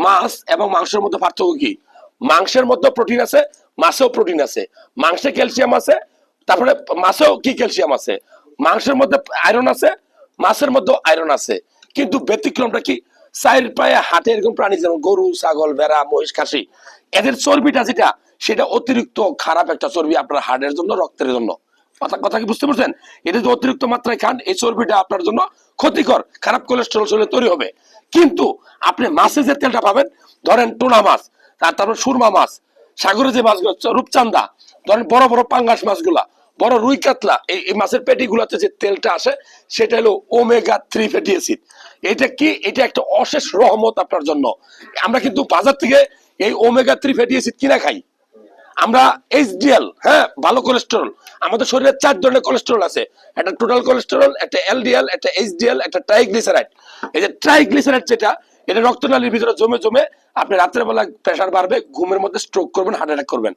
মাছ এবং মাংসের মধ্যে পার্থক্য কি? মাংসের মধ্যে প্রোটিন আছে, মাছেও প্রোটিন আছে। মাংসে ক্যালসিয়াম আছে, তারপরে মাছেও কি ক্যালসিয়াম আছে। মাংসের মধ্যে আয়রন আছে, মাছের মধ্যে আয়রন আছে। কিন্তু ব্যতিক্রমটা কি? চার পায়ে হাঁটে এরকম প্রাণী যেমন গরু, ছাগল, ভেড়া, মহিষ, খাসি, এদের চর্বিটা যেটা, সেটা অতিরিক্ত খারাপ একটা চর্বি আপনার হার্টের জন্য, রক্তের জন্য। কথা কথা কি বুঝতে পারছেন? এটা যদি অতিরিক্ত মাত্রায় খান, এই চর্বিটা আপনার জন্য ক্ষতিকর, খারাপ কোলেস্টেরল শরীরে তৈরি হবে। কিন্তু আপনি মাছে যে তেলটা পাবেন, ধরেন টুনা মাছ, তারপর সুরমা মাছ, সাগরে যে মাছগুলো, রূপচান্দা, ধরেন বড় বড় পাঙ্গাস মাছগুলা, বড় রুই কাতলা, এই মাছের পেটি গুলাতে যে তেলটা আসে, সেটা হলো ওমেগা 3 ফ্যাটি অ্যাসিড। এটা কি? এটা একটা অশেষ রহমত আপনার জন্য। আমরা কিন্তু বাজার থেকে এই ওমেগা 3 ফ্যাটি অ্যাসিড কিনা খাই। আমরা এইচডিএল, হ্যাঁ, ভালো কোলেস্টেরল, আমাদের শরীরে 4 ধরনের কোলেস্টেরল আছে। একটা টোটাল কোলেস্টেরল, একটা এলডিএল, একটা এইচডিএল, একটা ট্রাইগ্লিসারাইড। এই যে ট্রাইগ্লিসারাইড যেটা, এটা রক্তনালীর ভিতরে জমে জমে আপনি রাত্রেবেলা প্রেশার বাড়বে, ঘুমের মধ্যে স্ট্রোক করবেন, হার্ট অ্যাটাক করবেন।